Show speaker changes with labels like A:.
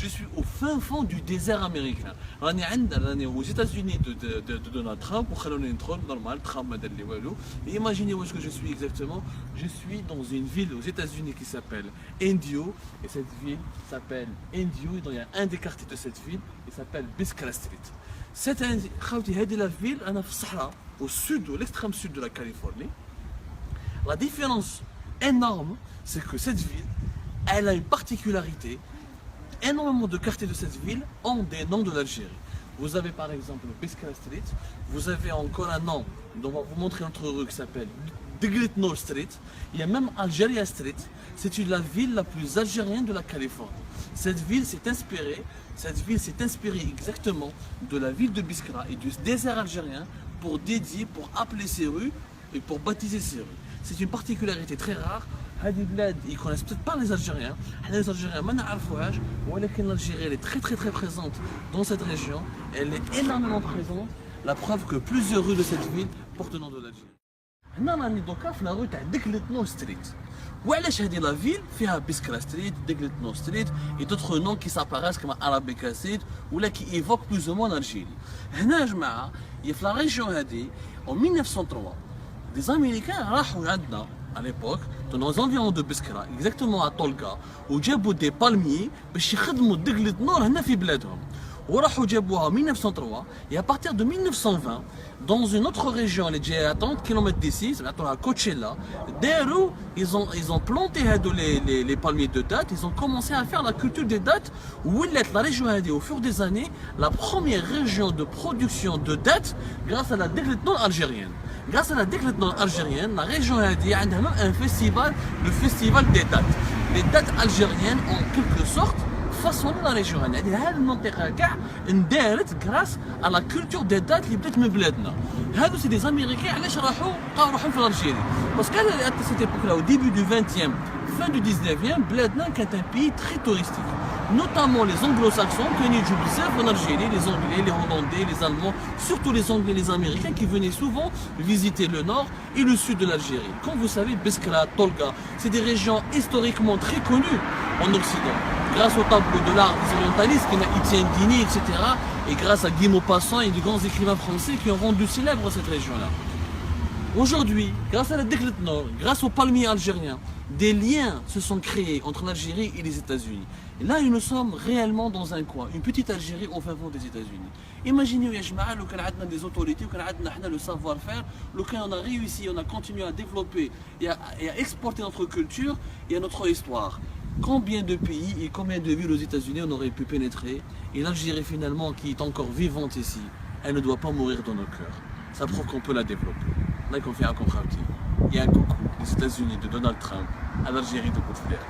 A: je suis au fin fond du désert américain. راني aux États-Unis de Donald Trump, وخلوني ندخل normal, Trump ما دار لي والو. Et imaginez où est-ce que je suis exactement. Je suis dans une ville aux États-Unis qui s'appelle Indio, et cette ville s'appelle Indio. Et il y a un des quartiers de cette ville, il s'appelle Biskra Street. Cette la ville, أنا في الصحراء, au sud, à l'extrême sud de la Californie. La différence énorme, c'est que cette ville, elle a une particularité. Énormément de quartiers de cette ville ont des noms de l'Algérie. Vous avez par exemple Biskra Street, vous avez encore un nom dont on va vous montrer notre rue qui s'appelle Degletnor Street. Il y a même Algeria Street. C'est la ville la plus algérienne de la Californie. Cette ville s'est inspirée exactement de la ville de Biskra et du désert algérien pour dédier, pour appeler ces rues et pour baptiser ces rues. C'est une particularité très rare. هذه البلاد ils connaissent peut-être pas les Algériens. Les Algériens ما نعرفوهاش, ولكن l'Algérie elle est très présente dans cette région. Elle est énormément présente. La preuve que plusieurs rues de cette ville portent le nom de l'Algérie. هنا راني دوكا في لا روت تاع ديكلتنو ستريت. وعلاش هذه لا فيل فيها بيسكرا ستريت, ديكلتنو ستريت et d'autres noms qui s'apparaissent comme Arabica Street ولا qui évoquent plus ou moins l'Algérie. هنا يا جماعه في لا ريجيون هذه en 1903 des Américains راحوا عندنا à l'époque, dans les environs de Biskra, exactement à Tolga, où جابوا des palmiers باش يخدموا دقلتنور هنا في بلادهم. وراحوا جابوها en 1903 et à partir de 1920 dans une autre région اللي جايه à 30 km d'ici, سمعتوها Coachella, داروا ils ont planté هادو les palmiers de dattes, ils ont commencé à faire la culture des dattes. ولات la région هذه au fur des années la première région de production de dattes grâce à la دقلتنور algérienne. Grâce à la déclaration algérienne, la région a même un festival, le festival des dattes. Les dattes algériennes, en quelque sorte, façonné la région. Grâce à la culture des dates qui peut-être me bladna. C'est des Américains qui ont l'Algérie. Parce qu'à cette époque-là, au début du 20e, fin du 19e, Bladna est un pays très touristique. Notamment les anglo-saxons qui venaient du Bzef en Algérie, les Anglais, les Hollandais, les Allemands, surtout les Anglais et les Américains qui venaient souvent visiter le nord et le sud de l'Algérie. Comme vous savez, Biskra, Tolga, c'est des régions historiquement très connues en Occident. Grâce au tableau de l'art des orientalistes, comme Étienne Dini, etc. Et grâce à Guy Maupassant et de grands écrivains français qui ont rendu célèbre cette région-là. Aujourd'hui, grâce à la Degletnor, grâce aux palmiers algériens, des liens se sont créés entre l'Algérie et les États-Unis. Et là, nous sommes réellement dans un coin, une petite Algérie au fin fond des États-Unis. Imaginez, ya jma'a, le cas on a des autorités, on a le savoir-faire, le cas on a réussi, on a continué à développer et à exporter notre culture et notre histoire. Combien de pays et combien de villes aux États-Unis on aurait pu pénétrer, et l'Algérie finalement qui est encore vivante ici, elle ne doit pas mourir dans nos cœurs. Ça prouve qu'on peut la développer. Là qu'on fait un contrat. Il y a un coucou des États-Unis de Donald Trump à l'Algérie de Bouteflika.